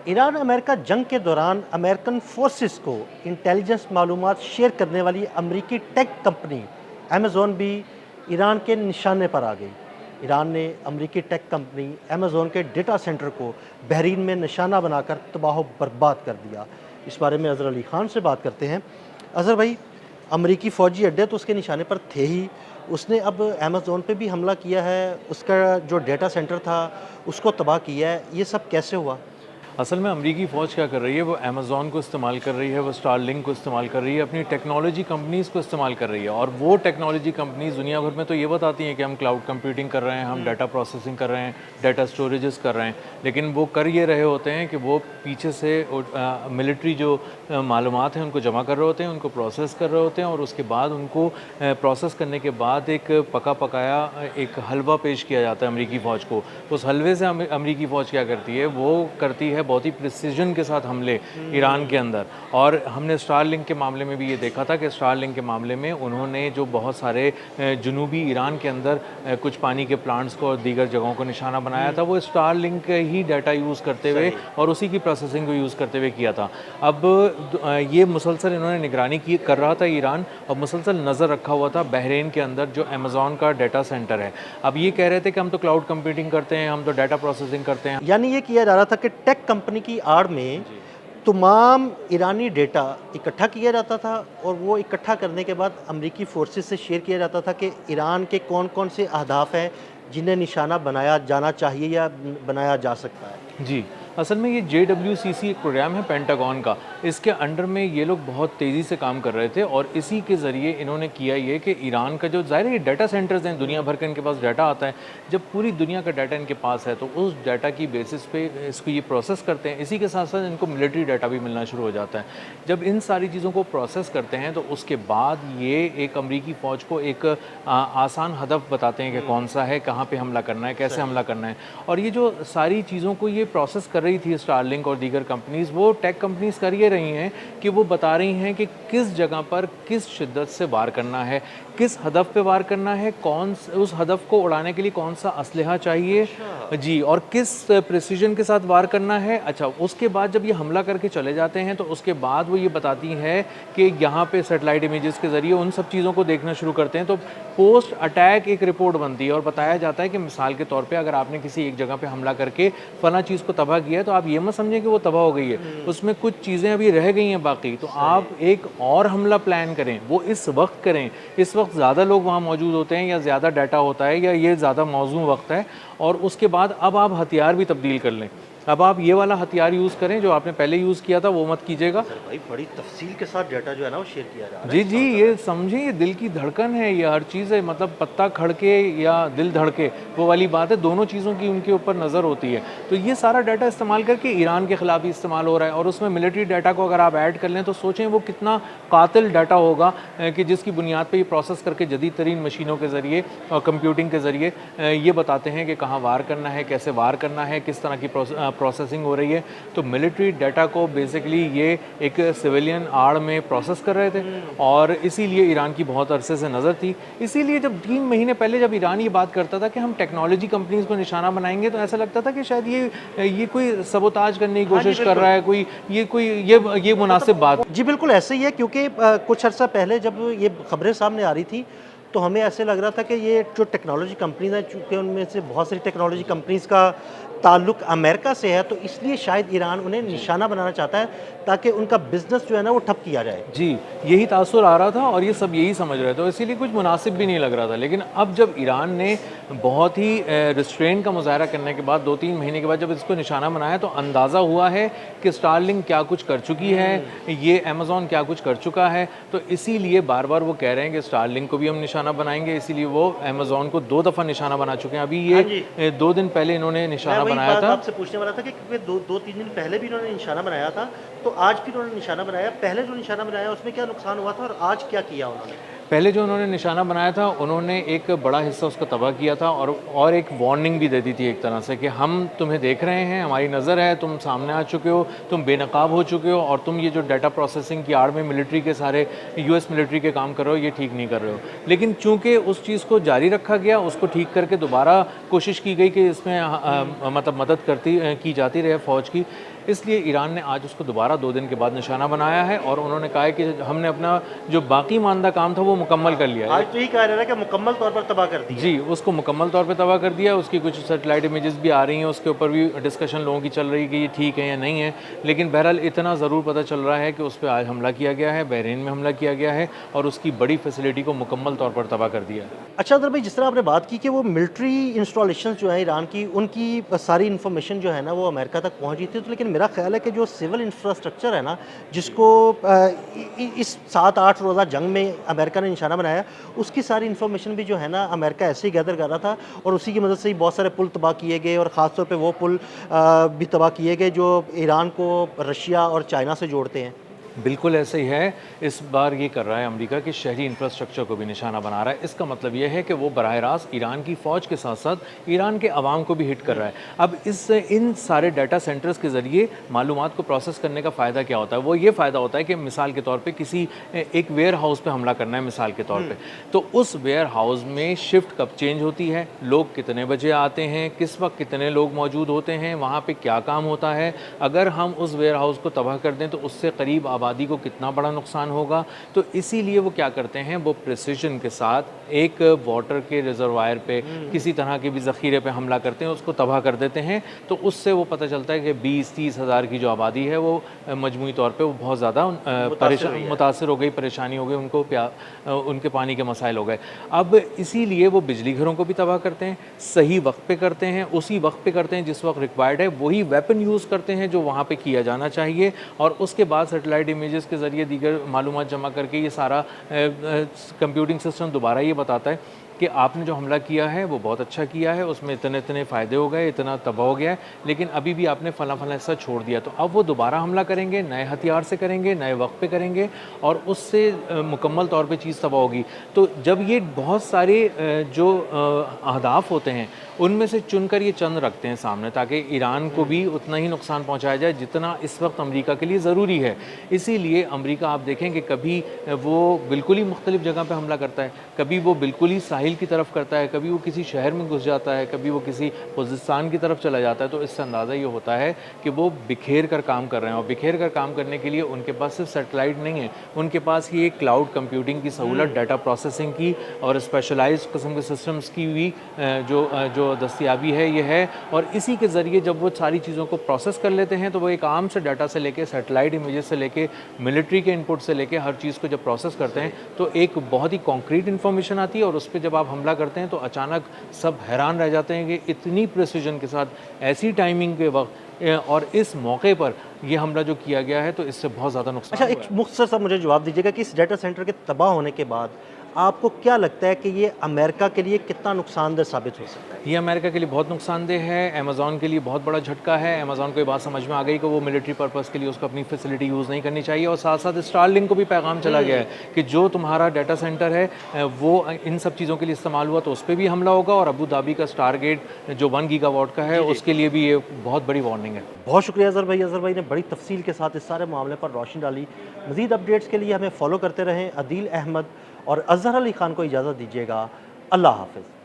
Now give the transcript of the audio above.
Iran America जंग के दौरान अमेरिकन फोर्सेस को इंटेलिजेंस मालूमात शेयर करने वाली अमेरिकी टेक कंपनी अमेज़ॉन भी ईरान के निशाने पर आ गई। ईरान ने अमेरिकी टेक कंपनी अमेज़ॉन के डेटा सेंटर को बहरीन में निशाना बनाकर तबाह बर्बाद कर दिया। इस बारे में अज़हर अली ख़ान से बात करते हैं। अज़हर भाई, अमेरिकी फ़ौजी अड्डे तो उसके निशाने पर थे ही, उसने अब अमेज़ॉन पे भी हमला किया है, उसका जो डेटा सेंटर था उसको तबाह किया है। ये सब कैसे हुआ? असल में अमरीकी फ़ौज क्या कर रही है, वो अमेज़ॉन को इस्तेमाल कर रही है, वो स्टारलिंक को इस्तेमाल कर रही है, अपनी टेक्नोलॉजी कंपनीज़ को इस्तेमाल कर रही है। और वो टेक्नोलॉजी कंपनीज़ दुनिया भर में तो ये बताती हैं कि हम क्लाउड कंप्यूटिंग कर रहे हैं, हम डाटा प्रोसेसिंग कर रहे हैं, डाटा स्टोरेजेस कर रहे हैं, लेकिन वो कर ये रहे होते हैं कि वो पीछे से मिलिट्री जो मालूमात हैं उनको जमा कर रहे होते हैं, उनको प्रोसेस कर रहे होते हैं, और उसके बाद उनको प्रोसेस करने के बाद एक पका पकाया एक हलवा पेश किया जाता है अमरीकी फ़ौज को। उस हलवे से अमरीकी फ़ौज क्या करती है, वो करती है बहुत ही प्रिसिजन के साथ हमले ईरान के अंदर। और हमने स्टारलिंक के मामले में भी ये देखा था कि स्टारलिंक के मामले में उन्होंने जो बहुत सारे जुनूबी ईरान के अंदर कुछ पानी के प्लांट्स को और दीगर जगहों को निशाना बनाया था, वो स्टारलिंक ही डाटा यूज़ करते हुए और उसी की प्रोसेसिंग को यूज़ करते हुए किया था। अब ये मुसलसल इन्होंने निगरानी की कर रहा था ईरान, और मुसलसल नज़र रखा हुआ था बहरीन के अंदर जो अमेज़ॉन का डाटा सेंटर है। अब ये कह रहे थे कि हम तो क्लाउड कंप्यूटिंग करते हैं, हम तो डाटा प्रोसेसिंग करते हैं। यानी ये किया जा रहा था कि टेक कंपनी की आड़ में तमाम ईरानी डेटा इकट्ठा किया जाता था, और वो इकट्ठा करने के बाद अमेरिकी फोर्सेस से शेयर किया जाता था कि ईरान के कौन कौन से अहदाफ हैं जिन्हें निशाना बनाया जाना चाहिए या बनाया जा सकता है। जी, असल में ये JWCC एक प्रोग्राम है पेंटागन का, इसके अंडर में ये लोग बहुत तेज़ी से काम कर रहे थे, और इसी के ज़रिए इन्होंने किया ये कि ईरान का जो ज़ाहिर है डाटा सेंटर्स हैं, दुनिया भर का इनके पास डाटा आता है, जब पूरी दुनिया का डाटा इनके पास है तो उस डाटा की बेसिस पे इसको ये प्रोसेस करते हैं। इसी के साथ साथ इनको मिलिट्री डाटा भी मिलना शुरू हो जाता है। जब इन सारी चीज़ों को प्रोसेस करते हैं तो उसके बाद ये एक अमरीकी फ़ौज को एक आसान हदफ बताते हैं कि कौन सा है, कहाँ पर हमला करना है, कैसे हमला करना है। और ये जो सारी चीज़ों को ये प्रोसेस कर रही थी स्टारलिंक और दीगर कंपनीज़, वो टेक कंपनीज़ कर ये रही हैं कि वो बता रही हैं कि किस जगह पर किस शिद्दत से वार करना है, किस हदफ पे वार करना है, कौन उस हदफ को उड़ाने के लिए कौन सा असलहा चाहिए जी, और किस प्रिसीजन के साथ वार करना है। अच्छा, उसके बाद जब ये हमला करके चले जाते हैं तो उसके बाद वो ये बताती हैं कि यहाँ पे सैटेलाइट इमेजेस के ज़रिए उन सब चीज़ों को देखना शुरू करते हैं। तो पोस्ट अटैक एक रिपोर्ट बनती है और बताया जाता है कि मिसाल के तौर पे अगर आपने किसी एक जगह पे हमला करके फला चीज़ को तबाह किया है तो आप ये मत समझें कि वो तबाह हो गई है, उसमें कुछ चीज़ें अभी रह गई हैं बाकी, तो आप एक और हमला प्लान करें, वो इस वक्त करें। इस वक्त ज़्यादा लोग वहाँ मौजूद होते हैं या ज़्यादा डाटा होता है या ये ज़्यादा मौजूद वक्त है, और उसके बाद अब आप हथियार भी तब्दील कर लें। अब आप ये वाला हथियार यूज़ करें जो आपने पहले यूज़ किया था, वो मत कीजिएगा। सर भाई, बड़ी तफसील के साथ डाटा जो है ना वो शेयर किया जा रहा है। जी जी, ये समझिए, ये दिल की धड़कन है, ये हर चीज़ है, मतलब पत्ता खड़के या दिल धड़के, वो वाली बात है, दोनों चीज़ों की उनके ऊपर नज़र होती है। तो ये सारा डाटा इस्तेमाल करके ईरान के ख़िलाफ़ भी इस्तेमाल हो रहा है, और उसमें मिलिट्री डाटा को अगर आप ऐड कर लें तो सोचें वो कितना कातिल डाटा होगा कि जिसकी बुनियाद पर ये प्रोसेस करके जदीद तरीन मशीनों के ज़रिए और कंप्यूटिंग के ज़रिए ये बताते हैं कि कहाँ वार करना है, कैसे वार करना है, किस तरह की प्रोसेसिंग हो रही है। तो मिलिट्री डाटा को बेसिकली ये एक सिविलियन आड़ में प्रोसेस कर रहे थे, और इसीलिए ईरान की बहुत अरसे से नज़र थी। इसीलिए जब 3 महीने पहले जब ईरान ये बात करता था कि हम टेक्नोलॉजी कंपनीज़ को निशाना बनाएंगे, तो ऐसा लगता था कि शायद ये कोई सबोताज करने की कोशिश कर रहा है, ये मुनासिब बात। जी बिल्कुल ऐसे ही है, क्योंकि कुछ अर्सा पहले जब ये खबरें सामने आ रही थी तो हमें ऐसे लग रहा था कि ये जो टेक्नोलॉजी कंपनीज हैं, चूँकि उनमें से बहुत सारी टेक्नोलॉजी कंपनीज का ताल्लुक अमेरिका से है, तो इसलिए शायद ईरान उन्हें निशाना बनाना चाहता है ताकि उनका बिजनेस जो है ना वो ठप किया जाए। जी, यही तासुर आ रहा था और ये सब यही समझ रहे थे, तो इसीलिए कुछ मुनासिब भी नहीं लग रहा था। लेकिन अब जब ईरान ने बहुत ही रिस्ट्रेन का मुज़ाहरा करने के बाद 2-3 महीने के बाद जब इसको निशाना बनाया, तो अंदाज़ा हुआ है कि स्टारलिंक क्या कुछ कर चुकी है, ये अमेज़ॉन क्या कुछ कर चुका है। तो इसीलिए बार बार वो कह रहे हैं कि स्टारलिंक को भी हम निशाना बनाएंगे, इसीलिए वो अमेज़ॉन को 2 दफ़ा निशाना बना चुके हैं। अभी ये 2 दिन पहले इन्होंने निशाना बनाया था। आपसे पूछने वाला था कि क्योंकि 2-3 दिन पहले भी इन्होंने निशाना बनाया था, तो आज भी इन्होंने निशाना बनाया। पहले जो निशाना बनाया उसमें क्या नुकसान हुआ था और आज क्या किया उन्होंने? पहले जो उन्होंने निशाना बनाया था, उन्होंने एक बड़ा हिस्सा उसका तबाह किया था, और एक वार्निंग भी दे दी थी एक तरह से कि हम तुम्हें देख रहे हैं, हमारी नज़र है, तुम सामने आ चुके हो, तुम बेनकाब हो चुके हो, और तुम ये जो डाटा प्रोसेसिंग की आड़ में मिलिट्री के सारे US मिलिट्री के काम कर रहे हो, ये ठीक नहीं कर रहे हो। लेकिन चूँकि उस चीज़ को जारी रखा गया, उसको ठीक करके दोबारा कोशिश की गई कि इसमें मतलब मदद की जाती रहे फ़ौज की, इसलिए ईरान ने आज उसको दोबारा 2 दिन के बाद निशाना बनाया है और उन्होंने कहा है कि हमने अपना जो बाकी मानदा काम था वो मुकम्मल कर लिया है। आज तो यही कहा जा रहा है कि मुकम्मल तौर पर तबाह कर दिया। जी, उसको मुकम्मल तौर पे तबाह कर दिया। उसकी कुछ सैटेलाइट इमेजेस भी आ रही हैं, उसके ऊपर भी डिस्कशन लोगों की चल रही है कि ये ठीक है या नहीं है। लेकिन बहरहाल इतना ज़रूर पता चल रहा है कि उस पे आज हमला किया गया है, बहरीन में हमला किया गया है और उसकी बड़ी फैसिलिटी को मुकम्मल तौर पर तबाह कर दिया है। अच्छा अदर भाई, जिस तरह आपने बात की कि वो मिलिट्री इंस्टॉलेशन जो है ईरान की, उनकी सारी इन्फॉर्मेशन जो है ना वो अमेरिका तक पहुंची थी, तो लेकिन मेरा ख्याल है कि जो सिविल इंफ्रास्ट्रक्चर है ना, जिसको इस 7-8 रोज़ा जंग में अमेरिका ने निशाना बनाया, उसकी सारी इन्फॉर्मेशन भी जो है ना अमेरिका ऐसे ही गैदर कर रहा था और उसी की मदद से ही बहुत सारे पुल तबाह किए गए और ख़ास तौर पे वो पुल भी तबाह किए गए जो ईरान को रशिया और चाइना से जोड़ते हैं। बिल्कुल ऐसे ही है। इस बार ये कर रहा है अमेरिका कि शहरी इंफ्रास्ट्रक्चर को भी निशाना बना रहा है। इसका मतलब ये है कि वो बराह रास्त ईरान की फ़ौज के साथ साथ ईरान के अवाम को भी हिट कर रहा है। अब इन सारे डाटा सेंटर्स के ज़रिए मालूमात को प्रोसेस करने का फ़ायदा क्या होता है? वो ये फ़ायदा होता है कि मिसाल के तौर पे किसी एक वेयर हाउस पे हमला करना है मिसाल के तौर पे, तो उस वेयर हाउस में शिफ्ट कब चेंज होती है, लोग कितने बजे आते हैं, किस वक्त कितने लोग मौजूद होते हैं, वहाँ पे क्या काम होता है। अगर हम उस वेयर हाउस को तबाह कर दें तो उससे करीब आबादी को कितना बड़ा नुकसान होगा। तो इसीलिए वो क्या करते हैं, वो प्रिसिजन के साथ एक वाटर के रिजर्वायर पे किसी तरह के भी ज़ख़ीरे पे हमला करते हैं, उसको तबाह कर देते हैं। तो उससे वो पता चलता है कि 20-30 हज़ार की जो आबादी है वो मजमूई तौर पे वो बहुत ज़्यादा मुतासर हो गई, परेशानी हो गई, उनको उनके पानी के मसाइल हो गए। अब इसीलिए वो बिजली घरों को भी तबाह करते हैं, सही वक्त पे करते हैं, उसी वक्त पे करते हैं जिस वक्त रिक्वायर्ड है, वही वेपन यूज़ करते हैं जो वहाँ पे किया जाना चाहिए और उसके बाद सैटेलाइट इमेजेस के ज़रिए दीगर मालूमात जमा करके ये सारा कंप्यूटिंग सिस्टम दोबारा ये बताता है कि आपने जो हमला किया है वो बहुत अच्छा किया है, उसमें इतने इतने फ़ायदे हो गए, इतना तबाह हो गया है, लेकिन अभी भी आपने फ़लाँ फ़लाँ हिस्सा छोड़ दिया। तो अब वो दोबारा हमला करेंगे, नए हथियार से करेंगे, नए वक्त पे करेंगे और उससे मुकम्मल तौर पे चीज़ तबाह होगी। तो जब ये बहुत सारे जो अहदाफ होते हैं उनमें से चुनकर ये चंद रखते हैं सामने ताकि ईरान को भी उतना ही नुकसान पहुंचाया जाए जितना इस वक्त अमेरिका के लिए ज़रूरी है। इसीलिए अमेरिका आप देखें कि कभी वो बिल्कुल ही मुख्तलिफ जगह पे हमला करता है, कभी वो बिल्कुल ही साहिल की तरफ करता है, कभी वो किसी शहर में घुस जाता है, कभी वो किसी खुज़िस्तान की तरफ चला जाता है। तो इससे अंदाज़ा ये होता है कि वो बिखेर कर काम कर रहे हैं और बिखेर कर काम करने के लिए उनके पास सिर्फ सेटेलाइट नहीं है, उनके पास ही एक क्लाउड कंप्यूटिंग की सहूलत, डाटा प्रोसेसिंग की और स्पेशलाइज्ड किस्म के सिस्टम्स की भी जो दस्तयाबी है ये है। और इसी के ज़रिए जब वो सारी चीज़ों को प्रोसेस कर लेते हैं तो वो एक आम से डाटा से लेके सैटेलाइट इमेजेस से लेके मिलिट्री के इनपुट से लेके हर चीज़ को जब प्रोसेस करते हैं तो एक बहुत ही कॉन्क्रीट इन्फॉर्मेशन आती है और उस पर जब आप हमला करते हैं तो अचानक सब हैरान रह जाते हैं कि इतनी प्रिसिजन के साथ ऐसी टाइमिंग के वक्त और इस मौके पर ये हमला जो किया गया है तो इससे बहुत ज़्यादा नुकसान अच्छा, एक मुख्तसर सा मुझे जवाब दीजिएगा कि इस डाटा सेंटर के तबाह होने के बाद आपको क्या लगता है कि ये अमेरिका के लिए कितना नुकसानदेह साबित हो सकता है? ये अमेरिका के लिए बहुत नुकसानदेह है, अमेज़ॉन के लिए बहुत बड़ा झटका है। अमेज़ॉन को ये बात समझ में आ गई कि वो मिलिट्री पर्पज़ के लिए उसको अपनी फैसिलिटी यूज़ नहीं करनी चाहिए और साथ साथ स्टारलिंक को भी पैगाम चला गया है कि जो तुम्हारा डाटा सेंटर है वो इन सब चीज़ों के लिए इस्तेमाल हुआ तो उस पर भी हमला होगा और अबू धाबी का स्टारगेट जो 1 गीगावाट का है उसके लिए भी ये बहुत बड़ी वार्निंग है। बहुत शुक्रिया अज़हर भाई ने बड़ी तफसील के साथ इस सारे मामले पर रोशनी डाली। मज़ीद अपडेट्स के लिए हमें फॉलो करते रहें। अदील अहमद और अज़हर अली ख़ान को इजाज़त दीजिएगा। अल्लाह हाफ़िज़।